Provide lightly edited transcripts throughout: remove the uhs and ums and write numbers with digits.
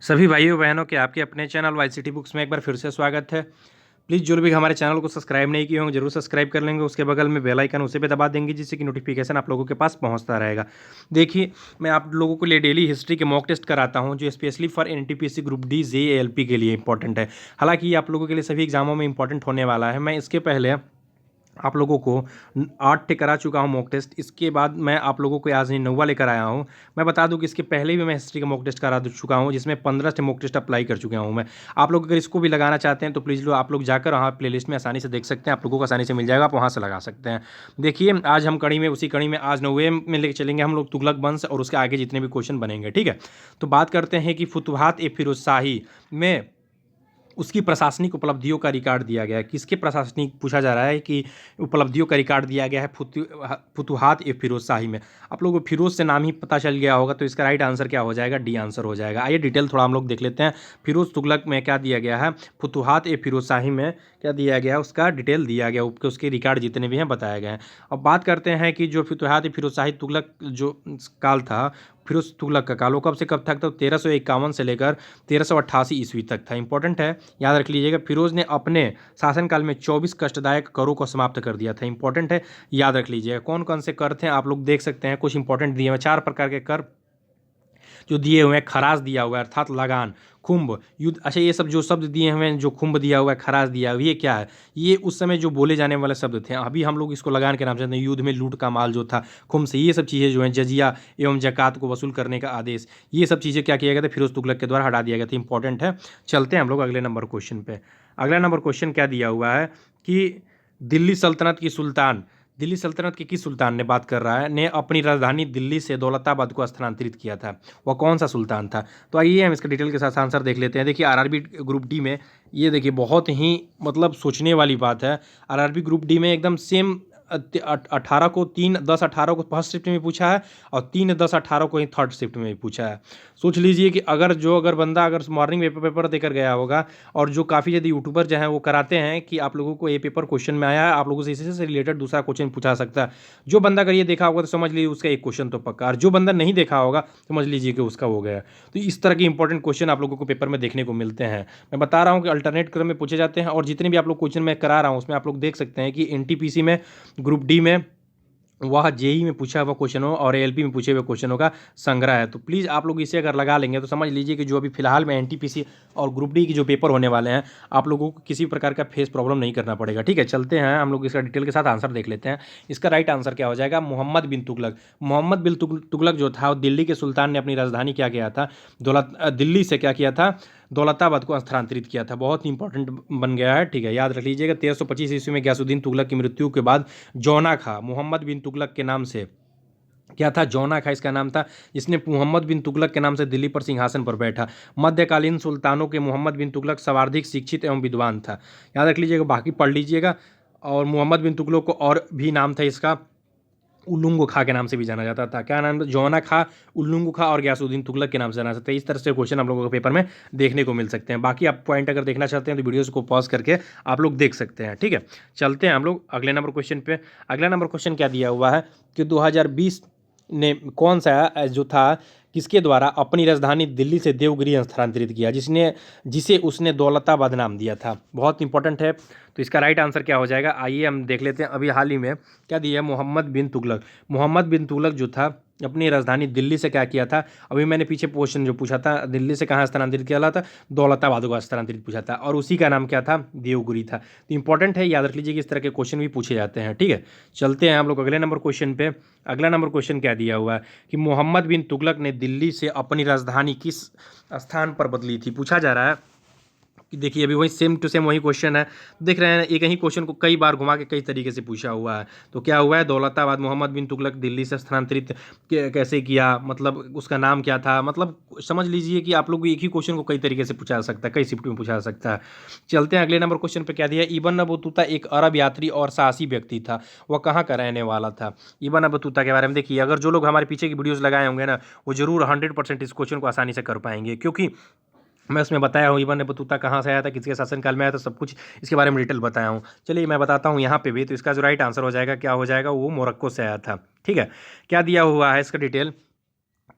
सभी भाइयों बहनों के आपके अपने चैनल वाईसीटी बुक्स में एक बार फिर से स्वागत है। प्लीज़ जो भी हमारे चैनल को सब्सक्राइब नहीं किए होंगे जरूर सब्सक्राइब कर लेंगे। उसके बगल में बेल आइकन उसे भी दबा देंगे जिससे कि नोटिफिकेशन आप लोगों के पास पहुंचता रहेगा। देखिए, मैं आप लोगों के लिए डेली हिस्ट्री के मॉक टेस्ट कराता हूं जो specially for NTPC group D JLP के लिए इंपॉर्टेंट है। हालांकि ये आप लोगों के लिए सभी एग्जामों में इंपॉर्टेंट होने वाला है। मैं इसके पहले आप लोगों को 8 करा चुका हूँ मॉक टेस्ट। इसके बाद मैं आप लोगों को आज 9वां लेकर आया हूँ। मैं बता दूं कि इसके पहले भी मैं हिस्ट्री का मॉक टेस्ट करा चुका हूँ जिसमें 15 से मॉक टेस्ट अप्लाई कर चुका हूँ मैं। आप लोग अगर इसको भी लगाना चाहते हैं तो प्लीज़ लो आप लोग जाकर वहाँ प्लेलिस्ट में आसानी से देख सकते हैं। आप लोगों को आसानी से मिल जाएगा, आप वहाँ से लगा सकते हैं। देखिए, आज हम कड़ी में उसी कड़ी में आज 9वें में लेकर चलेंगे हम लोग तुगलक वंश और उसके आगे जितने भी क्वेश्चन बनेंगे। ठीक है, तो बात करते हैं कि फुतुहात ए फिरोज शाही में उसकी प्रशासनिक उपलब्धियों का रिकॉर्ड दिया गया है। किसके प्रशासनिक पूछा जा रहा है कि उपलब्धियों का रिकॉर्ड दिया गया है फुतुहात ए फिरोज शाही में। आप लोगों को फिरोज से नाम ही पता चल गया होगा, तो इसका राइट आंसर क्या हो जाएगा? डी आंसर हो जाएगा। आइए डिटेल थोड़ा हम लोग देख लेते हैं। फिरोज तुगलक में क्या दिया गया है, फुतुहात ए फिरोज शाही में क्या दिया गया, उसका डिटेल दिया गया, उसके रिकॉर्ड जितने भी हैं बताए गए हैं। अब बात करते हैं कि जो फुतुहात ए फिरोज शाही तुगलक जो काल था, फिरोज तुगलक का काल वो कब से कब तक था? तो 1351 से लेकर 1388 ईस्वी तक था। इंपॉर्टेंट है, याद रख लीजिएगा। फिरोज ने अपने शासनकाल में 24 कष्टदायक करों को समाप्त कर दिया था। इंपॉर्टेंट है, याद रख लीजिएगा। कौन कौन से कर थे आप लोग देख सकते हैं, कुछ इंपॉर्टेंट दिए हुए 4 प्रकार के कर जो दिए हुए हैं। खराज दिया हुआ है अर्थात लगान, खुम्ब, युद्ध। अच्छा, ये सब जो शब्द दिए हुए हैं, जो खुम्ब दिया हुआ है, खराज दिया हुआ है, ये क्या है? ये उस समय जो बोले जाने वाले शब्द थे। अभी हम लोग इसको लगान के नाम से युद्ध में लूट का माल जो था, खुम्ब से ये सब चीज़ें जो हैं, जजिया एवं जकात को वसूल करने का आदेश, ये सब चीज़ें क्या किया गया था? फिरोज तुगलक के द्वारा हटा दिया गया था। इंपॉर्टेंट है। चलते हैं हम लोग अगले नंबर क्वेश्चन पे। अगला नंबर क्वेश्चन क्या दिया हुआ है कि दिल्ली सल्तनत की सुल्तान, दिल्ली सल्तनत के किस सुल्तान ने बात कर रहा है, ने अपनी राजधानी दिल्ली से दौलताबाद को स्थानांतरित किया था? वह कौन सा सुल्तान था? तो आइए हम इसका डिटेल के साथ आंसर देख लेते हैं। देखिए, आरआरबी ग्रुप डी में ये देखिए बहुत ही मतलब सोचने वाली बात है। आरआरबी ग्रुप डी में एकदम सेम 18 को 3 10 18 को फर्स्ट शिफ्ट में पूछा है और 3 10 18 को ही थर्ड शिफ्ट में भी पूछा है। सोच लीजिए कि अगर बंदा अगर मॉर्निंग पेपर देकर गया होगा और जो काफ़ी ज़्यादा यूट्यूबर जो हैं वो कराते हैं कि आप लोगों को ये पेपर क्वेश्चन में आया है, आप लोगों से इसी से रिलेटेड दूसरा क्वेश्चन पूछा सकता है। जो बंदा अगर ये देखा होगा तो समझ लीजिए उसका एक क्वेश्चन तो पक्का, और जो बंदा नहीं देखा होगा समझ लीजिए कि उसका हो गया। तो इस तरह के इंपॉर्टेंट क्वेश्चन आप लोगों को पेपर में देखने को मिलते हैं। मैं बता रहा हूँ कि अल्टरनेट क्रम में पूछे जाते हैं, और जितने भी आप लोग क्वेश्चन मैं करा रहा हूँ उसमें आप लोग देख सकते हैं कि एनटीपीसी में ग्रुप डी में वह जेई में पूछा हुआ क्वेश्चन हो और एएलपी में पूछे हुए क्वेश्चनों का संग्रह है। तो प्लीज़ आप लोग इसे अगर लगा लेंगे तो समझ लीजिए कि जो अभी फिलहाल में एनटीपीसी और ग्रुप डी की जो पेपर होने वाले हैं, आप लोगों को किसी प्रकार का फेस प्रॉब्लम नहीं करना पड़ेगा। ठीक है, चलते हैं हम लोग इसका डिटेल के साथ आंसर देख लेते हैं। इसका राइट आंसर क्या हो जाएगा? मोहम्मद बिन तुगलक। मोहम्मद बिन तुगलक जो था, दिल्ली के सुल्तान ने अपनी राजधानी क्या किया था? दिल्ली से क्या किया था? दौलताबाद को स्थानांतरित किया था। बहुत ही इंपॉर्टेंट बन गया है। ठीक है, याद रख लीजिएगा। 1325 ईस्वी में गयासुद्दीन तुगलक की मृत्यु के बाद जौना खां मोहम्मद बिन तुगलक के नाम से क्या था? जौना खां इसका नाम था, जिसने मोहम्मद बिन तुगलक के नाम से दिल्ली पर सिंहासन पर बैठा। मध्यकालीन सुल्तानों के मोहम्मद बिन तुगलक सर्वाधिक शिक्षित एवं विद्वान था। याद रख लीजिएगा, बाकी पढ़ लीजिएगा। और मोहम्मद बिन तुगलक को और भी नाम था इसका, उल्लुंगु खां के नाम से भी जाना जाता था। क्या नाम था? जौना खां, उल्लुंगु खां और गयासुद्दीन तुगलक के नाम से जाना जाता है। इस तरह से क्वेश्चन हम लोगों के पेपर में देखने को मिल सकते हैं। बाकी आप पॉइंट अगर देखना चाहते हैं तो वीडियोस को पॉज करके आप लोग देख सकते हैं। ठीक है, चलते हैं हम लोग अगले नंबर क्वेश्चन पे। अगला नंबर क्वेश्चन क्या दिया हुआ है कि 2020 ने कौन सा जो था, किसके द्वारा अपनी राजधानी दिल्ली से देवगिरी स्थानांतरित किया, जिसे उसने दौलताबाद नाम दिया था? बहुत इंपॉर्टेंट है। तो इसका राइट आंसर क्या हो जाएगा? आइए हम देख लेते हैं। अभी हाल ही में क्या दिया है? मोहम्मद बिन तुगलक। मोहम्मद बिन तुगलक जो था अपनी राजधानी दिल्ली से क्या किया था? अभी मैंने पीछे क्वेश्चन जो पूछा था, दिल्ली से कहाँ स्थानांतरित किया था? दौलताबाद को स्थानांतरित पूछा था, और उसी का नाम क्या था? देवगिरी था। तो इंपॉर्टेंट है, याद रख लीजिए कि इस तरह के क्वेश्चन भी पूछे जाते हैं। ठीक है, चलते हैं हम लोग अगले नंबर क्वेश्चन पे। अगला नंबर क्वेश्चन क्या दिया हुआ है कि मोहम्मद बिन तुगलक ने दिल्ली से अपनी राजधानी किस स्थान पर बदली थी? पूछा जा रहा है कि देखिए, अभी वही सेम टू सेम वही क्वेश्चन है। देख रहे हैं, एक ही क्वेश्चन को कई बार घुमा के कई तरीके से पूछा हुआ है। तो क्या हुआ है? दौलताबाद मोहम्मद बिन तुगलक दिल्ली से स्थानांतरित कैसे किया, मतलब उसका नाम क्या था? मतलब समझ लीजिए कि आप लोग एक ही क्वेश्चन को कई तरीके से पूछा जा सकता है, कई शिफ्ट में पूछा जा सकता है। चलते हैं अगले नंबर क्वेश्चन पर। क्या दिया? इब्न बतूता एक अरब यात्री और साहसी व्यक्ति था। वह कहाँ का रहने वाला था? इब्न बतूता के बारे में देखिए, अगर जो लोग हमारे पीछे की वीडियोज़ लगाए होंगे ना, वो जरूर 100% इस क्वेश्चन को आसानी से कर पाएंगे, क्योंकि मैं उसमें बताया हूँ इब्न बतूता कहाँ से आया था, किसके शासनकाल में आया था, सब कुछ इसके बारे में डिटेल बताया हूँ। चलिए मैं बताता हूँ यहाँ पे भी। तो इसका जो राइट आंसर हो जाएगा क्या हो जाएगा? वो मोरक्को से आया था। ठीक है, क्या दिया हुआ है इसका डिटेल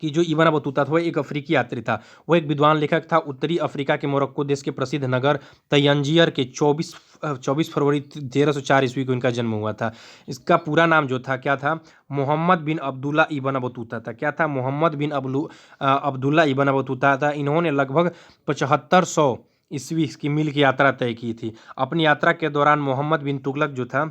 कि जो इब्न बतूता था वो एक अफ्रीकी यात्री था। वो एक विद्वान लेखक था। उत्तरी अफ्रीका के मोरक्को देश के प्रसिद्ध नगर तयंजियर के 24 फरवरी 1304 ईस्वी को इनका जन्म हुआ था। इसका पूरा नाम जो था क्या था, मोहम्मद बिन अब्दुल्ला इब्न बतूता था। क्या था, मोहम्मद बिन अब्दुल्ला इब्न बतूता था। इन्होंने लगभग 7500 ईस्वी की मील की यात्रा तय की थी। अपनी यात्रा के दौरान मोहम्मद बिन तुगलक जो था,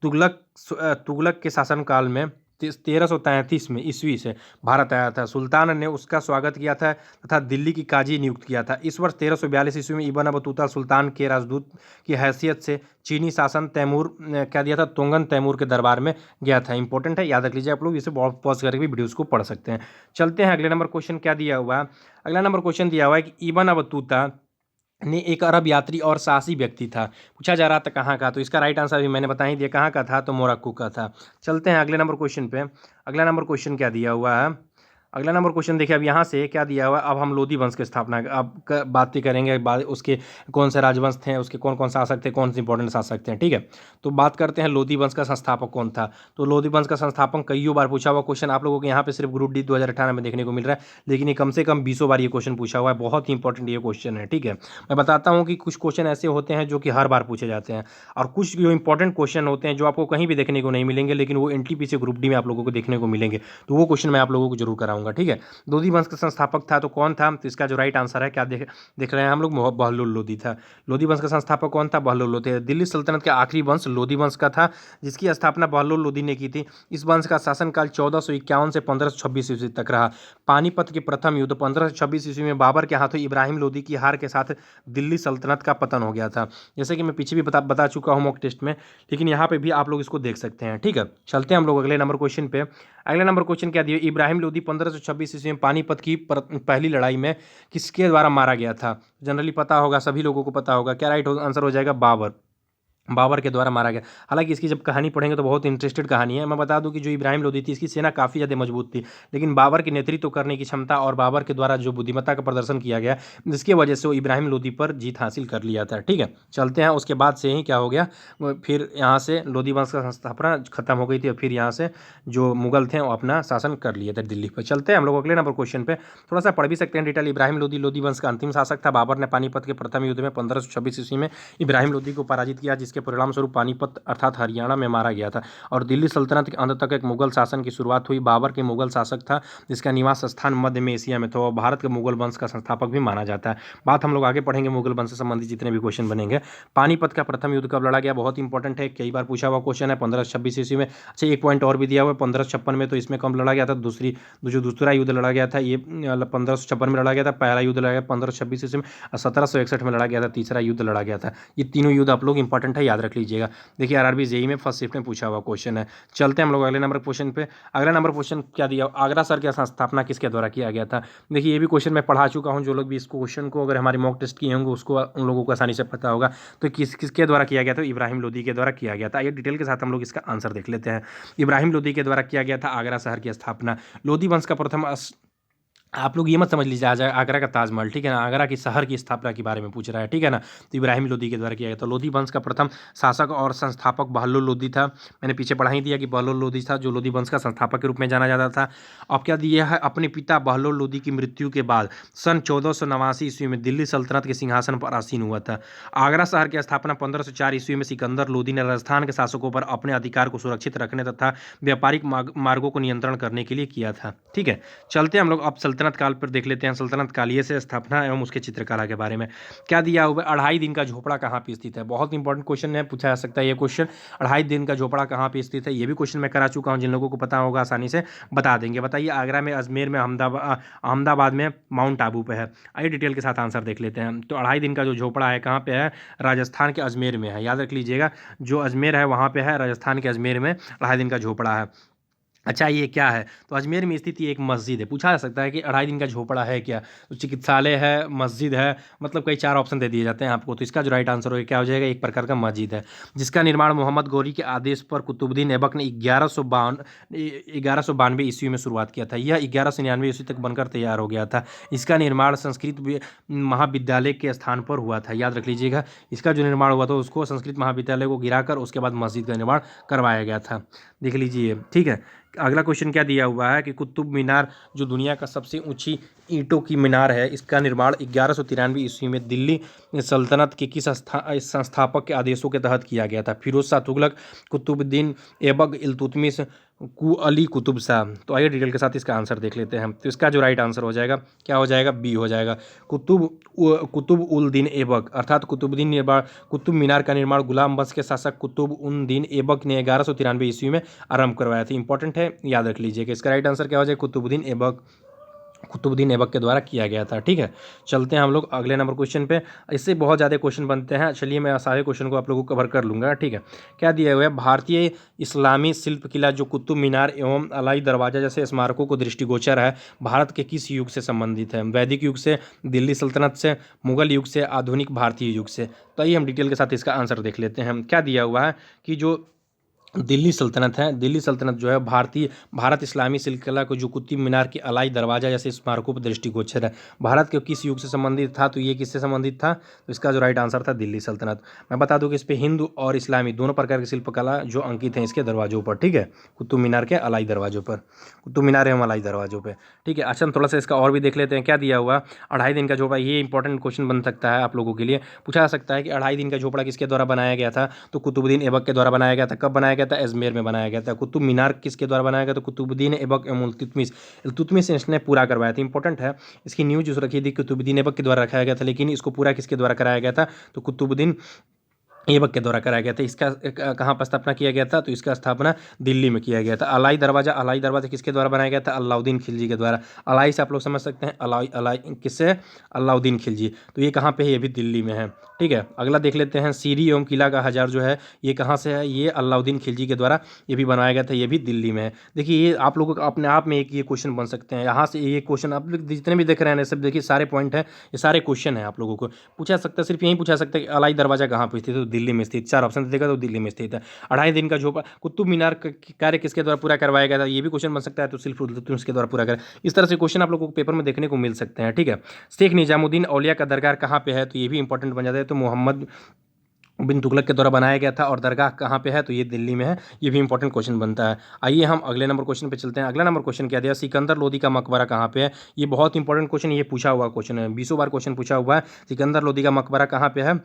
तुगलक के शासनकाल में 1333 में ईस्वी से भारत आया था। सुल्तान ने उसका स्वागत किया था तथा दिल्ली की काजी नियुक्त किया था। इस वर्ष 1342 ईस्वी में इब्न बतूता सुल्तान के राजदूत की हैसियत से चीनी शासन तैमूर क्या दिया था, तोंगन तैमूर के दरबार में गया था। इंपॉर्टेंट है, याद रख लीजिए आप लोग, इसे पॉज करके भी वीडियोस को पढ़ सकते हैं। चलते हैं अगले नंबर क्वेश्चन क्या दिया हुआ है। अगला नंबर क्वेश्चन दिया हुआ है कि इब्न बतूता ने एक अरब यात्री और साहसी व्यक्ति था। पूछा जा रहा था कहाँ का, तो इसका राइट आंसर भी मैंने बता ही दिया, कहाँ का था, तो मोरक्को का था। चलते हैं अगले नंबर क्वेश्चन पे। अगला नंबर क्वेश्चन क्या दिया हुआ है। अगला नंबर क्वेश्चन देखिए, अब यहाँ से क्या दिया हुआ है, अब हम लोधी वंश की स्थापना अब बातें करेंगे, उसके कौन से राजवंश थे, उसके कौन कौन शासक थे, कौन से इंपॉर्टेंट शासक थे। ठीक है, तो बात करते हैं लोधी वंश का संस्थापक कौन था। तो लोधी वंश का संस्थापक कईयों बार पूछा हुआ क्वेश्चन आप लोगों को यहाँ पे सिर्फ ग्रुप डी 2018 में देखने को मिल रहा है, लेकिन ये कम से कम 20 बार ये क्वेश्चन पूछा हुआ है। बहुत ही इंपॉर्टेंट ये क्वेश्चन है। ठीक है, मैं बताता हूँ कि कुछ क्वेश्चन ऐसे होते हैं जो कि हर बार पूछे जाते हैं, और कुछ जो इंपॉर्टेंट क्वेश्चन होते हैं जो आपको कहीं भी देखने को नहीं मिलेंगे, लेकिन वो एनटीपीसी ग्रुप डी में आप लोगों को देखने को मिलेंगे। तो वो क्वेश्चन मैं आप लोगों को जरूर कराऊंगा। ठीक है, लोधी वंश का संस्थापक था तो कौन था, तो इसका जो राइट आंसर है क्या देख रहे हैं हम लोग, बहलोल लोधी था। लोधी वंश का संस्थापक कौन था, बहलोल लोधी। दिल्ली सल्तनत का आखिरी वंश लोधी वंश का था, जिसकी स्थापना बहलोल लोधी ने की थी। इस वंश का शासनकाल 1451 से 1526 ईस्वी तक रहा। पानीपत के प्रथम युद्ध 1526 ईस्वी में बाबर के हाथों इब्राहिम लोधी की हार के साथ दिल्ली सल्तनत का पतन हो गया था। जैसे कि मैं पीछे भी बता चुका हूँ मॉक टेस्ट में, लेकिन यहाँ पे भी आप लोग इसको देख सकते हैं। ठीक है, चलते हैं हम लोग अगले नंबर क्वेश्चन पे। अगला नंबर क्वेश्चन क्या दिया, इब्राहिम लोधी 1526 ईस्वी में पानीपत की पहली लड़ाई में किसके द्वारा मारा गया था। जनरली पता होगा, सभी लोगों को पता होगा। क्या राइट आंसर हो जाएगा, बाबर के द्वारा मारा गया। हालांकि इसकी जब कहानी पढ़ेंगे तो बहुत इंटरेस्टेड कहानी है। मैं बता दूं कि जो इब्राहिम लोधी थी, इसकी सेना काफ़ी ज़्यादा मजबूत थी, लेकिन बाबर की नेतृत्व करने की क्षमता और बाबर के द्वारा जो बुद्धिमत्ता का प्रदर्शन किया गया, जिसकी वजह से वो इब्राहिम लोधी पर जीत हासिल कर लिया था। ठीक है, चलते हैं। उसके बाद से ही क्या हो गया, फिर यहाँ से लोधी वंश का स्थापना खत्म हो गई थी, और फिर यहाँ से जो मुगल थे वो अपना शासन कर लिए थे दिल्ली पर। चलते हैं हम लोग अगले नंबर क्वेश्चन पे, थोड़ा सा पढ़ भी सकते हैं डिटेल। इब्राहिम लोधी लोधी वंश का अंतिम शासक था। बाबर ने पानीपत के प्रथम युद्ध में 1526 ईस्वी में इब्राहिम लोधी को पराजित किया, जिसके परिणाम स्वरूप पानीपत अर्थात हरियाणा में मारा गया था, और दिल्ली सल्तनत के अंत तक एक मुगल शासन की शुरुआत हुई। बाबर के मुगल शासक था जिसका निवास स्थान मध्य में एशिया में था, और भारत के मुगल वंश का संस्थापक भी माना जाता है। बात हम लोग आगे पढ़ेंगे मुगल वंश से संबंधित जितने भी क्वेश्चन बनेंगे। पानीपत का प्रथम युद्ध कब लड़ा गया, बहुत इंपॉर्टेंट है, कई बार पूछा हुआ क्वेश्चन है। 1526 ईस्वी में। अच्छा, एक पॉइंट और भी दिया हुआ है 1556 में, तो इसमें कब लड़ा गया था, जो दूसरा युद्ध लड़ा गया था ये 1556 में लड़ा गया था। पहला युद्ध लड़ा गया 1526 ईस्वी में, 1761 में लड़ा गया था तीसरा युद्ध लड़ा गया था। ये तीनों युद्ध आप लोग इंपॉर्टेंट है, याद रख लीजिएगा। देखिए आरआरबी जेई में फर्स्ट शिफ्ट में पूछा हुआ क्वेश्चन है। चलते हैं हम लोग अगले नंबर क्वेश्चन पे। अगला नंबर क्वेश्चन क्या दिया, आगरा शहर की स्थापना किसके द्वारा किया गया था। देखिए ये भी क्वेश्चन मैं पढ़ा चुका हूँ, जो लोग भी इस क्वेश्चन को अगर हमारे मॉक टेस्ट किए होंगे उसको उन लोगों को आसानी से पता होगा। तो किसके द्वारा किया गया था, इब्राहिम लोधी के द्वारा किया गया था। ये डिटेल के साथ हम लोग इसका आंसर देख लेते हैं। इब्राहिम लोधी के द्वारा किया गया था आगरा शहर की स्थापना। लोधी वंश का प्रथम आप लोग ये मत समझ लीजिए आगरा का ताजमहल, ठीक है ना, आगरा की शहर की स्थापना के बारे में पूछ रहा है, ठीक है ना। तो इब्राहिम लोधी के द्वारा किया गया था। लोधी वंश का प्रथम शासक और संस्थापक बहलोल लोधी था। मैंने पीछे पढ़ा ही दिया कि बहलोल लोधी था जो लोधी वंश का संस्थापक के रूप में जाना जाता था। अब क्या दिया है, अपने पिता बहलोल लोधी की मृत्यु के बाद सन 1489 ईस्वी में दिल्ली सल्तनत के सिंहासन पर आसीन हुआ था। आगरा शहर की स्थापना 1504 ईस्वी में सिकंदर लोधी ने राजस्थान के शासकों पर अपने अधिकार को सुरक्षित रखने तथा व्यापारिक मार्गों को नियंत्रण करने के लिए किया था। ठीक है, चलते हैं हम लोग अब सल्तनत काल पर देख लेते हैं। सल्तनत कालीय से स्थापना एवं उसके चित्रकला के बारे में क्या दिया हुआ है। 2.5 दिन का झोपड़ा कहाँ पे स्थित है, बहुत इंपॉर्टेंट क्वेश्चन है, पूछा जा सकता है ये क्वेश्चन। 2.5 दिन का झोपड़ा कहाँ पे स्थित है, ये भी क्वेश्चन मैं करा चुका हूँ, जिन लोगों को पता होगा आसानी से बता देंगे। बताइए, आगरा में, अजमेर में, अहमदाबाद में, माउंट आबू पे है। आइए डिटेल के साथ आंसर देख लेते हैं। तो 2.5 दिन का जो झोपड़ा है कहाँ पे है, राजस्थान के अजमेर में है, याद रख लीजिएगा। जो अजमेर है वहाँ पे है, राजस्थान के अजमेर में 2.5 दिन का झोपड़ा है। अच्छा, ये क्या है, तो अजमेर में स्थित एक मस्जिद है। पूछा जा सकता है कि 2.5 दिन का झोपड़ा है क्या, तो चिकित्सालय है, मस्जिद है, मतलब कई 4 ऑप्शन दे दिए जाते हैं आपको। तो इसका जो राइट आंसर हो क्या हो जाएगा, एक प्रकार का मस्जिद है, जिसका निर्माण मोहम्मद गौरी के आदेश पर कुतुबुद्दीन ऐबक ने 1192 ईस्वी में शुरुआत किया था। यह 1199 ईस्वी तक बनकर तैयार हो गया था। इसका निर्माण संस्कृत महाविद्यालय के स्थान पर हुआ था, याद रख लीजिएगा। इसका जो निर्माण हुआ था उसको संस्कृत महाविद्यालय को गिराकर उसके बाद मस्जिद का निर्माण करवाया गया था, देख लीजिए। ठीक है, अगला क्वेश्चन क्या दिया हुआ है कि कुतुब मीनार जो दुनिया का सबसे ऊंची ईंटों की मीनार है, इसका निर्माण 1193 ईस्वी में दिल्ली सल्तनत के किस संस्थापक के आदेशों के तहत किया गया था? फिरोज शाह तुगलक, कुतुबुद्दीन ऐबक, इल्तुतमिश, अली कुतुब शाह। तो आइए डिटेल के साथ इसका आंसर देख लेते हैं। तो इसका जो राइट आंसर हो जाएगा क्या हो जाएगा? बी हो जाएगा। कुतुब उल दीन ऐबक अर्थात कुतुब मीनार का निर्माण गुलाम वंश के शासक कुतुब उल दीन ऐबक ने 1193 ईस्वी में आरंभ करवाया था। इंपॉर्टेंट है, याद रख लीजिएगा। इसका राइट आंसर क्या हो जाएगा? कुतुबुद्दीन ऐबक के द्वारा किया गया था। ठीक है, चलते हैं हम लोग अगले नंबर क्वेश्चन पे। इससे बहुत ज़्यादा क्वेश्चन बनते हैं, चलिए मैं सारे क्वेश्चन को आप लोगों को कवर कर लूँगा। ठीक है, क्या दिया हुआ है? भारतीय इस्लामी शिल्प किला जो कुतुब मीनार एवं अलाई दरवाजा जैसे स्मारकों को दृष्टिगोचर है, भारत के किस युग से संबंधित है? वैदिक युग से, दिल्ली सल्तनत से, मुगल युग से, आधुनिक भारतीय युग से? तो आइए हम डिटेल के साथ इसका आंसर देख लेते हैं। क्या दिया हुआ है कि जो दिल्ली सल्तनत है, दिल्ली सल्तनत जो है भारत इस्लामी शिल्प कला को जो कुतुब मीनार की अलाई दरवाजा जैसे स्मारकों पर दृष्टिगोचर है, भारत के किस युग से संबंधित था? तो ये किससे संबंधित था? तो इसका जो राइट आंसर था दिल्ली सल्तनत। मैं बता दूं कि इस पे हिंदू और इस्लामी दोनों प्रकार की शिल्पकला जो अंकित हैं इसके दरवाजों पर। ठीक है, कुतुब मीनार के अलाई दरवाजों पर, कुतुब मीनार एवं अलाई दरवाजों पर। ठीक है, अच्छा हम थोड़ा सा इसका और भी देख लेते हैं। क्या दिया हुआ? 2.5 दिन का झोपड़ा। ये इंपॉर्टेंट क्वेश्चन बन सकता है आप लोगों के लिए, पूछा जा सकता है कि 2.5 दिन का झोपड़ा किसके द्वारा बनाया गया था? तो कुतुबुद्दीन ऐबक के द्वारा बनाया गया था। कब बनाया गया था? अजमेर में बनाया गया था। कुतुब मीनार किसके द्वारा बनाया गया? तो कुतुबुद्दीन ऐबक एवं इल्तुतमिश इसने पूरा करवाया था। इंपॉर्टेंट है, इसकी न्यूज जो रखी थी कुतुबुद्दीन ऐबक के द्वारा रखाया गया था, लेकिन इसको पूरा किसके द्वारा कराया गया था? तो कुतुबुद्दीन ऐबक के द्वारा कराया गया था। इसका कहाँ पर स्थापना किया गया था? तो इसका स्थापना दिल्ली में किया गया था। अलाई दरवाजा किसके द्वारा बनाया गया था? अलाउद्दीन खिलजी के द्वारा। अलाई से आप लोग समझ सकते हैं, अलाई किससे? अलाउद्दीन खिलजी। तो ये कहाँ पे है? ये भी दिल्ली में है। ठीक है, अगला देख लेते हैं। सीरी एवं किला का हजार जो है ये कहाँ से है? ये अलाउद्दीन खिलजी के द्वारा ये भी बनाया गया था, ये भी दिल्ली में है। देखिए ये आप लोगों का अपने आप में एक ये क्वेश्चन बन सकते हैं। यहाँ से ये क्वेश्चन आप लोग जितने भी देख रहे हैं सब देखिए सारे पॉइंट हैं, ये सारे क्वेश्चन हैं आप लोगों को पूछा सकता है। सिर्फ यही पूछा सकता है कि अलाई दरवाजा कहाँ पर स्थित है? तो दिल्ली में स्थित। 4 ऑप्शन देगा तो दिल्ली में स्थित है। 2.5 दिन का झोपड़ा कुतुब मीनार का कार्य किसके द्वारा पूरा करवाया गया था? ये भी क्वेश्चन बन सकता है, तो सिर्फ उसके द्वारा पूरा कर। इस तरह से क्वेश्चन आप लोगों को पेपर में देखने को मिल सकते हैं। ठीक है, शेख निजामुद्दीन औलिया का दरगाह कहाँ पे है? तो ये भी इंपॉर्टेंट बन जाता है। तो मोहम्मद बिन तुगलक के द्वारा बनाया गया था। और दरगाह कहाँ पे है? तो ये दिल्ली में है। ये भी इंपॉर्टेंट क्वेश्चन बनता है। आइए हम अगले नंबर क्वेश्चन पे चलते हैं। अगला नंबर क्वेश्चन क्या दिया? सिकंदर लोदी का मकबरा कहाँ पे है? ये बहुत इंपॉर्टेंट क्वेश्चन, ये पूछा हुआ क्वेश्चन है, 20 बार क्वेश्चन पूछा हुआ है। सिकंदर लोदी का मकबरा कहाँ पे है?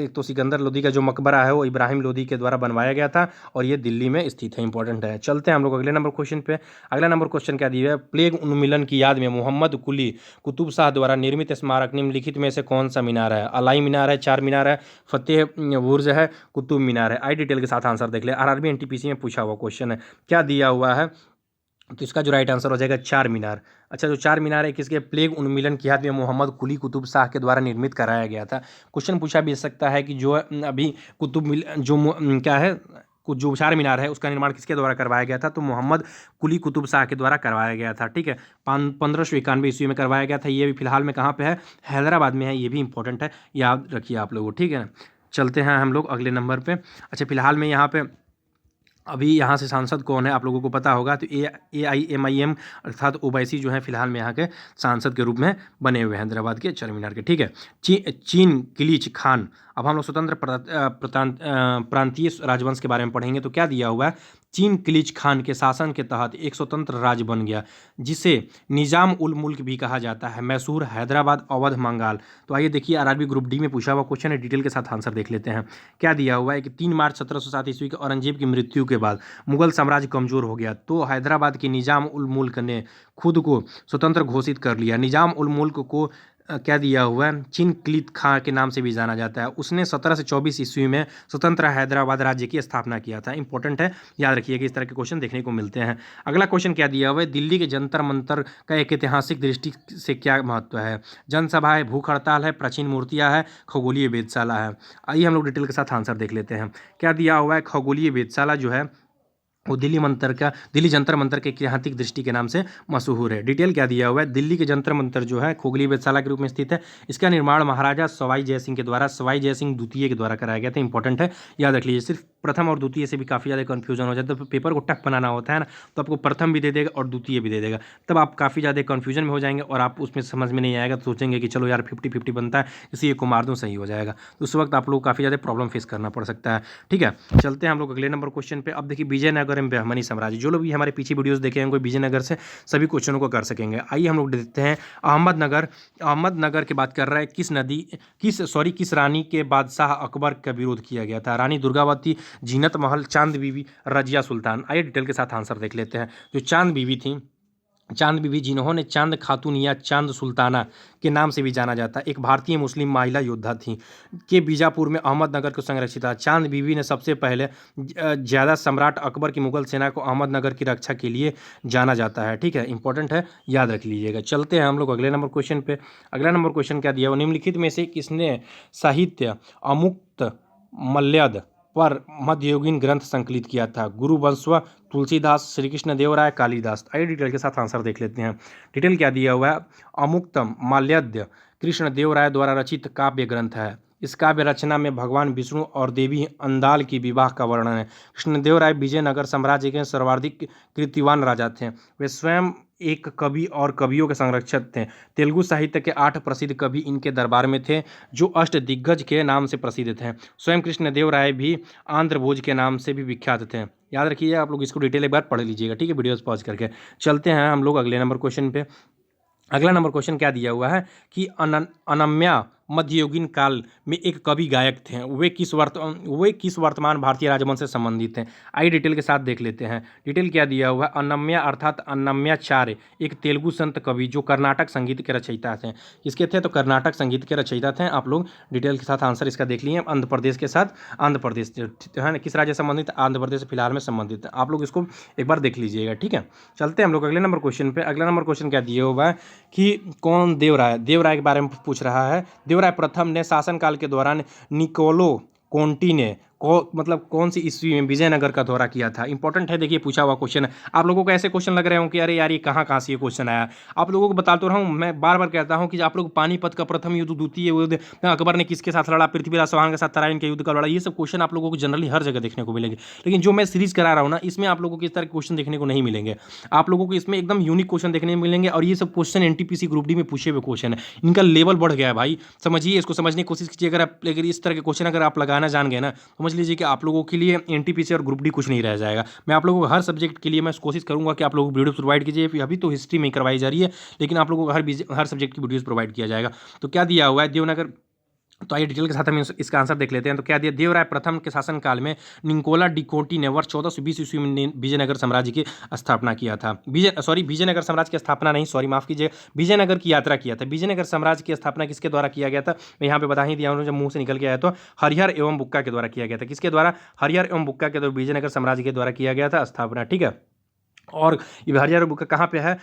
तो सिकंदर लोदी का जो मकबरा है वो इब्राहिम लोदी के द्वारा बनवाया गया था और ये दिल्ली में स्थित है। इंपॉर्टेंट है। चलते हैं हम लोग अगले नंबर क्वेश्चन पे। अगला नंबर क्वेश्चन क्या दिया है? प्लेग उन्मूलन की याद में मोहम्मद कुली कुतुब शाह द्वारा निर्मित स्मारक निम्नलिखित में से कौन सा मीनार है? अलाई मीनार है, चार मीनार है, फतेह बुर्ज है, कुतुब मीनार है? आई डिटेल के साथ आंसर देख ले। आरआरबी एनटीपीसी में पूछा हुआ क्वेश्चन है। क्या दिया हुआ है? तो इसका जो राइट आंसर हो जाएगा चार मीनार। अच्छा, जो चार मीनार है किसके? प्लेग उन्मूलन की याद में मोहम्मद कुली कुतुब शाह के द्वारा निर्मित कराया गया था। क्वेश्चन पूछा भी सकता है कि जो अभी क्या है जो चार मीनार है उसका निर्माण किसके द्वारा करवाया गया था? तो मोहम्मद कुली कुतुब शाह के द्वारा करवाया गया था। ठीक है, 1591 ईस्वी में करवाया गया था। ये भी फिलहाल में कहाँ पे है? हैदराबाद में है। ये भी इंपॉर्टेंट है, याद रखिए आप लोगों। ठीक है, चलते हैं हम लोग अगले नंबर पे। अच्छा, फिलहाल में यहाँ पे अभी यहाँ से सांसद कौन है आप लोगों को पता होगा? तो AIMIM अर्थात ओवैसी जो है फिलहाल में यहाँ के सांसद के रूप में बने हुए हैं हैदराबाद के चार मीनार के। ठीक है, चीन किलीच खान। अब हम लोग स्वतंत्र प्रांतीय राजवंश के बारे में पढ़ेंगे। तो क्या दिया हुआ है? चीन किलीच खान के शासन के तहत एक स्वतंत्र राज्य बन गया जिसे निजाम उल मुल्क भी कहा जाता है। मैसूर, हैदराबाद, अवध, बंगाल। तो आइए देखिए आरआरबी ग्रुप डी में पूछा हुआ क्वेश्चन है, डिटेल के साथ आंसर देख लेते हैं। क्या दिया हुआ है कि 3 मार्च 1707 ईस्वी के औरंगजेब की मृत्यु के बाद मुगल साम्राज्य कमजोर हो गया तो हैदराबाद के निजाम उल मुल्क ने खुद को स्वतंत्र घोषित कर लिया। निजाम उल मुल्क को क्या दिया हुआ है? चीन किलीच खां के नाम से भी जाना जाता है। उसने 17 से 24 ईस्वी में स्वतंत्र हैदराबाद राज्य की स्थापना किया था। इंपॉर्टेंट है, याद रखिएगा, इस तरह के क्वेश्चन देखने को मिलते हैं। अगला क्वेश्चन क्या दिया हुआ है? दिल्ली के जंतर मंतर का एक ऐतिहासिक दृष्टि से क्या महत्व है? जनसभा है, भूख हड़ताल है, प्राचीन मूर्तियाँ है, खगोलीय वेधशाला है? आइए हम लोग डिटेल के साथ आंसर देख लेते हैं। क्या दिया हुआ है? खगोलीय वेधशाला जो है वो दिल्ली जंतर मंतर के ऐतिहासिक दृष्टि के नाम से मशहूर है। डिटेल क्या दिया हुआ है? दिल्ली के जंतर मंतर जो है खगोलीय वेधशाला के रूप में स्थित है। इसका निर्माण महाराजा सवाई जय सिंह के द्वारा, सवाई जय सिंह द्वितीय के द्वारा कराया गया था। इंपॉर्टेंट है, याद रख लीजिए। सिर्फ प्रथम और द्वितीय से भी काफ़ी ज़्यादा कन्फ्यूजन हो जाता है। तो पेपर को टफ बनाना होता है ना, तो आपको प्रथम भी दे देगा और द्वितीय भी दे देगा, तब आप काफ़ी ज़्यादा कन्फ्यूजन में हो जाएंगे और आप उसमें समझ में नहीं आएगा, तो सोचेंगे कि चलो यार 50-50 बनता है, इसी एक को मार दूँ सही हो जाएगा। तो उस वक्त आप लोग को काफ़ी ज़्यादा प्रॉब्लम फेस करना पड़ सकता है। ठीक है, चलते हैं हम लोग अगले नंबर क्वेश्चन पे। अब देखिए, विजयनगर एवं बहमनी साम्राज्य, जो लोग भी हमारे पीछे वीडियोस देखे होंगे विजयनगर से सभी क्वेश्चनों को कर सकेंगे। आइए हम लोग देखते हैं। अहमदनगर की बात कर रहा है, किस रानी के बादशाह अकबर का विरोध किया गया था? रानी दुर्गावती, जीनत महल, चांद बीबी, रजिया सुल्तान। आइए डिटेल के साथ आंसर देख लेते हैं। जो चांद बीबी थी, चांद बीबी जिन्होंने चांद खातून या चांद सुल्ताना के नाम से भी जाना जाता है, एक भारतीय मुस्लिम महिला योद्धा थी कि बीजापुर में अहमदनगर को संरक्षित था। चांद बीबी ने सबसे पहले ज़्यादा सम्राट अकबर की मुगल सेना को अहमदनगर की रक्षा के लिए जाना जाता है। ठीक है, इंपॉर्टेंट है, याद रख लीजिएगा। चलते हैं हम लोग अगले नंबर क्वेश्चन पे। अगला नंबर क्वेश्चन क्या दिया? वो निम्नलिखित में से किसने साहित्य अमुक्त मल्यद पर मध्ययुगीन ग्रंथ संकलित किया था? गुरुवंशवा, तुलसीदास, श्री कृष्ण देव राय, कालिदास। आइए डिटेल के साथ आंसर देख लेते हैं। डिटेल क्या दिया हुआ है? अमुक्तम माल्यद कृष्ण देव राय द्वारा रचित काव्य ग्रंथ है। इस काव्य रचना में भगवान विष्णु और देवी अंदाल की विवाह का वर्णन है। कृष्णदेव राय विजयनगर साम्राज्य के सर्वाधिक कीर्तिवान राजा थे। वे स्वयं एक कवि और कवियों के संरक्षक थे। तेलुगु साहित्य के 8 प्रसिद्ध कवि इनके दरबार में थे, जो अष्ट दिग्गज के नाम से प्रसिद्ध थे। स्वयं कृष्णदेव राय भी आंध्र भोज के नाम से भी विख्यात थे। याद रखिए, आप लोग इसको डिटेल एक बार पढ़ लीजिएगा। ठीक है, वीडियोस पॉज करके। चलते हैं हम लोग अगले नंबर क्वेश्चन पे। अगला नंबर क्वेश्चन क्या दिया हुआ है कि अनम्या मध्ययुगीन काल में एक कवि गायक थे, वे किस वर्तमान भारतीय राजवंश से संबंधित हैं? आइए डिटेल के साथ देख लेते हैं। डिटेल क्या दिया हुआ है? अनम्या अर्थात अनम्याचार्य एक तेलुगु संत कवि जो कर्नाटक संगीत के रचयिता थे। किसके थे? तो कर्नाटक संगीत के रचयिता थे। आप लोग डिटेल के साथ आंसर इसका देख लिए। आंध्र प्रदेश के साथ, आंध्र प्रदेश है ना, किस राज्य से संबंधित? आंध्र प्रदेश से फिलहाल में संबंधित है। आप लोग इसको एक बार देख लीजिएगा। ठीक है, चलते हैं हम लोग अगले नंबर क्वेश्चन पे। अगला नंबर क्वेश्चन क्या दिया हुआ है कि कौन देवराय के बारे में पूछ रहा है। देवराय प्रथम ने शासनकाल के दौरान निकोलो कोंटी ने मतलब कौन सी ईस्वी में विजयनगर का दौरा किया था? इंपॉर्टेंट है, देखिए पूछा हुआ क्वेश्चन है। आप लोगों को ऐसे क्वेश्चन लग रहे हो कि अरे यार ये कहाँ से ये क्वेश्चन आया। आप लोगों को बताता रहा हूँ, मैं बार बार कहता हूँ कि आप लोग पानीपत का प्रथम युद्ध, द्वितीय युद्ध, अकबर ने किसके साथ लड़ा, पृथ्वीराज चौहान के साथ तराइन के युद्ध का लड़ा, ये सब क्वेश्चन आप लोगों को जनरली हर जगह देखने को मिलेंगे। लेकिन जो मैं सीरीज करा रहा हूँ ना, इसमें आप लोगों को इस तरह के क्वेश्चन देखने को नहीं मिलेंगे। आप लोगों को इसमें एकदम यूनिक क्वेश्चन देखने को मिलेंगे और ये सब क्वेश्चन एनटीपीसी ग्रुप डी में पूछे हुए क्वेश्चन है। इनका लेवल बढ़ गया है भाई, समझिए इसको, समझने की कोशिश कीजिए। अगर इस तरह के क्वेश्चन अगर आप लगाना जान गए ना, समझ लीजिए कि आप लोगों के लिए एनटीपीसी और ग्रुप डी कुछ नहीं रह जाएगा। मैं आप लोगों को हर सब्जेक्ट के लिए मैं कोशिश करूंगा कि आप लोगों को वीडियो प्रोवाइड कीजिए। अभी तो हिस्ट्री में करवाई जा रही है, लेकिन आप लोगों को हर सब्जेक्ट की वीडियोस प्रोवाइड किया जाएगा। तो क्या दिया हुआ है देवनगर, तो आइए डिटेल के साथ हम इसका आंसर देख लेते हैं। तो क्या दिया? देवराय प्रथम के शासनकाल में निकोला डिकोटी ने वर्ष 1420 ईस्वी में विजयनगर साम्राज्य की स्थापना किया था। विजयनगर साम्राज्य की स्थापना नहीं, सॉरी माफ कीजिए, विजयनगर की यात्रा किया था। विजयनगर साम्राज्य की स्थापना किसके द्वारा किया गया था? मैं यहाँ पे बता ही दिया हूँ, जब मुंह से निकल के आया तो हरिहर एवं बुक्का के द्वारा किया गया था। किसके द्वारा? हरिहर एवं बुक्का के द्वारा विजयनगर साम्राज्य के द्वारा किया गया था स्थापना। ठीक है, और ये हरिहर बुक्का कहाँ पे है?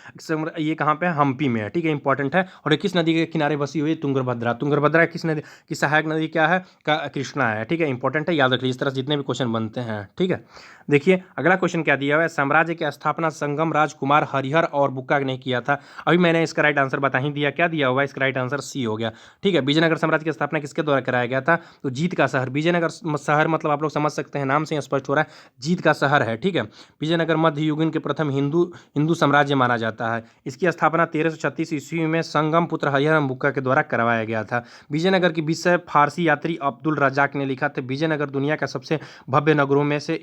ये कहाँ पे है? हम्पी में है। ठीक है, इंपॉर्टेंट है। और किस नदी के किनारे बसी हुई है? तुंगभद्रा किस नदी की सहायक नदी क्या है? कृष्णा है। ठीक है, इंपॉर्टेंट है, याद रखिए। इस तरह जितने भी क्वेश्चन बनते हैं। ठीक है, देखिए अगला क्वेश्चन क्या दिया हुआ है। साम्राज्य की स्थापना संगम राजकुमार हरिहर और बुक्का ने किया था। अभी मैंने इसका राइट आंसर बता ही दिया। क्या दिया हुआ है? इसका राइट आंसर सी हो गया। ठीक है, विजयनगर साम्राज्य की स्थापना किसके द्वारा कराया गया था? तो जीत का शहर, विजयनगर शहर मतलब आप लोग समझ सकते हैं, नाम से स्पष्ट हो रहा है, जीत का शहर है। ठीक है, विजयनगर मध्ययुगीन के प्रथम हिंदू साम्राज्य माना जाता है। इसकी स्थापना 1336 ईस्वी में संगम पुत्र हरिहर बुक्का के द्वारा करवाया गया था। विजयनगर की विषय फारसी यात्री अब्दुल रजाक ने लिखा था। विजयनगर दुनिया का सबसे भव्य नगरों में से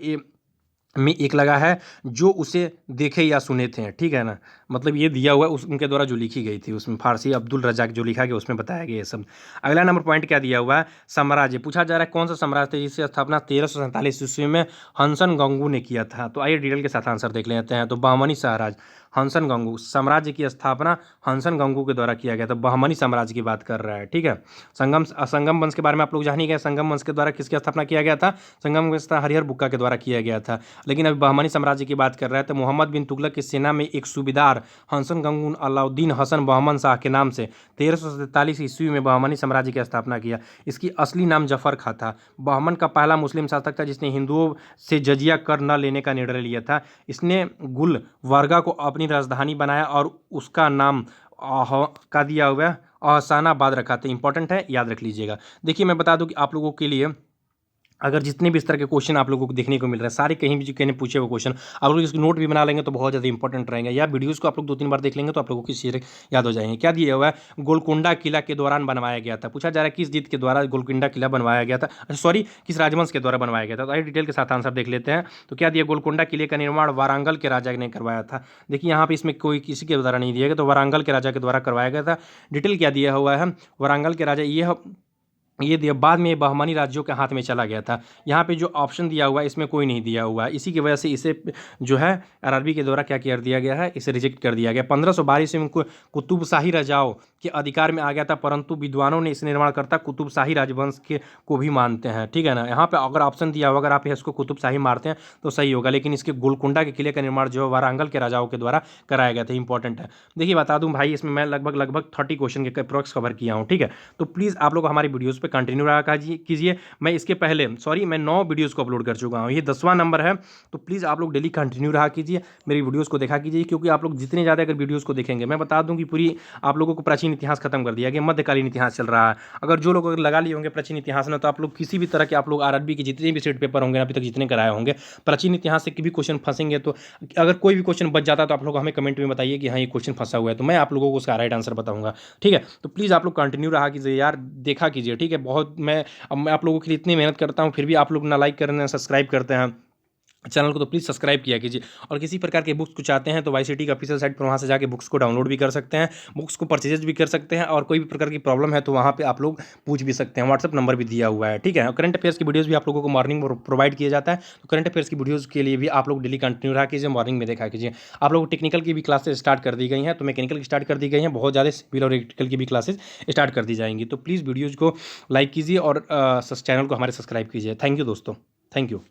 एक लगा है जो उसे देखे या सुने थे। ठीक है ना, मतलब ये दिया हुआ उनके द्वारा जो लिखी गई थी, उसमें फारसी अब्दुल रजाक जो लिखा गया उसमें बताया गया ये सब। अगला नंबर पॉइंट क्या दिया हुआ है? साम्राज्य पूछा जा रहा है, कौन सा साम्राज्य था जिसकी स्थापना 1347 ईस्वी में हंसन गंगू ने किया था? तो आइए डिटेल के साथ आंसर देख लेते हैं। तो बहमनी साम्राज्य, हंसन गंगू साम्राज्य की स्थापना हंसन गंगू के द्वारा किया गया था। बहमनी साम्राज्य की बात कर रहा है। ठीक है, संगम वंश के बारे में आप लोग जान ही गए। संगम वंश के द्वारा किसकी स्थापना किया गया था? संगम वंश हरिहर बुक्का के द्वारा किया गया था। लेकिन अभी बहमनी साम्राज्य की बात कर रहे हैं तो मोहम्मद बिन तुगलक की सेना में एक सूबेदार हंसन गंगू अलाउद्दीन हसन बहमन शाह के नाम से 1347 ईस्वी में बहमनी साम्राज्य की स्थापना किया। इसकी असली नाम जफर खां था। बहमन का पहला मुस्लिम शासक था जिसने हिंदुओं से जजिया कर न लेने का निर्णय लिया था। इसने गुल वर्गा को अपनी राजधानी बनाया और उसका नाम का दिया हुआ अहसानाबाद रखा था। इंपॉर्टेंट है, याद रख लीजिएगा। देखिए मैं बता दूं कि आप लोगों के लिए अगर जितने भी इस तरह के क्वेश्चन आप लोगों को देखने को मिल रहे हैं, सारे कहीं भी जो कहने पूछे हुए क्वेश्चन आप लोग इसको नोट भी बना लेंगे तो बहुत ज़्यादा इंपॉर्टेंट रहेंगे, या वीडियोज़ को आप लोग 2-3 बार देख लेंगे तो आप लोगों की चीज़ें याद हो जाएंगे। क्या दिया हुआ है, गोलकुंडा किला के दौरान बनवाया गया था। पूछा जा रहा है किस जीत के द्वारा गोलकुंडा किला बनवाया गया था, सॉरी किस राजवंश के द्वारा बनवाया गया था। तो आइए डिटेल के साथ आंसर देख लेते हैं। तो क्या दिया, गोलकुंडा किले का निर्माण वारंगल के राजा ने करवाया था। देखिए यहाँ पे इसमें कोई किसी के द्वारा नहीं दिया गया, तो वारंगल के राजा के द्वारा करवाया गया था। डिटेल क्या दिया हुआ है, वारंगल के राजा ये दिया, बाद में ये बहमनी राज्यों के हाथ में चला गया था। यहाँ पे जो ऑप्शन दिया हुआ है इसमें कोई नहीं दिया हुआ है, इसी की वजह से इसे जो है आरआरबी के द्वारा क्या कर दिया गया है, इसे रिजेक्ट कर दिया गया। 1512 से उनको कुतुब शाही राजाओं के अधिकार में आ गया था, परंतु विद्वानों ने इस निर्माणकर्ता कुतुब शाही राजवंश के को भी मानते हैं। ठीक है ना, यहाँ पे अगर ऑप्शन दिया हुआ, अगर आप इसको कुतुब शाही मारते हैं तो सही होगा, लेकिन इसके गोलकुंडा के किले का निर्माण जो है वारंगल के राजाओं के द्वारा कराया गया था। इंपॉर्टेंट है। देखिए बता दूं भाई, इसमें मैं लगभग 30 क्वेश्चन के अप्रॉक्स कवर किया हूँ। ठीक है, तो प्लीज़ आप लोग हमारी वीडियोज़ पर कंटिन्यू रहा कीजिए। मैं इसके पहले मैं 9 वीडियोज़ को अपलोड कर चुका हूँ, ये 10वां नंबर है। तो प्लीज़ आप लोग डेली कंटिन्यू रहा कीजिए, मेरी वीडियोज़ को देखा कीजिए, क्योंकि आप लोग जितने ज़्यादा अगर वीडियोज़ को देखेंगे, मैं बता दूं कि पूरी आप लोगों को प्राचीन इतिहास खत्म कर दिया गया, मध्यकालीन इतिहास चल रहा है। अगर जो लोग अगर लगा लिए होंगे प्राचीन इतिहास में, तो आप लोग किसी भी तरह के आप लोग आरआरबी के जितने भी सेट पेपर होंगे अभी तक जितने कराए होंगे, प्राचीन इतिहास से भी क्वेश्चन फंसेंगे। तो अगर कोई भी क्वेश्चन बच जाता है तो आप लोग हमें कमेंट में बताइए कि हाँ ये क्वेश्चन फंसा हुआ है, तो मैं आप लोगों को उसका राइट आंसर बताऊंगा। ठीक है, तो प्लीज़ आप लोग कंटिन्यू रहा कीजिए यार, देखा कीजिए। ठीक है, बहुत मैं आप लोगों के लिए इतनी मेहनत करता हूँ, फिर भी आप लोग ना लाइक करते हैं, सब्सक्राइब करते हैं चैनल को, तो प्लीज़ सब्सक्राइब किया कीजिए। और किसी प्रकार के बुक्स को चाहते हैं तो वाईसीटी का ऑफिशियल साइट पर वहाँ से जाके बुक्स को डाउनलोड भी कर सकते हैं, बुक्स को परचेज भी कर सकते हैं, और कोई भी प्रकार की प्रॉब्लम है तो वहाँ पे आप लोग पूछ भी सकते हैं। व्हाट्सअप नंबर भी दिया हुआ है। ठीक है, करंट अफेयर्स की वीडियोज़ भी आप लोगों को मॉर्निंग में प्रोवाइड किया जाता है, तो करंट अफेयर्स की वीडियोज़ के लिए भी आप लोग डेली कंटिन्यू रहा कीजिए, मॉर्निंग में देखा कीजिए। आप लोग टेक्निकल की भी क्लासेस स्टार्ट कर दी गई हैं, तो मैकेनिकल की स्टार्ट कर दी गई हैं, बहुत ज़्यादा सिविल और इलेक्ट्रिकल की भी क्लासेस स्टार्ट कर दी जाएंगी। तो प्लीज़ वीडियोज़ को लाइक कीजिए और चैनल को हमारे सब्सक्राइब कीजिए। थैंक यू दोस्तों, थैंक यू।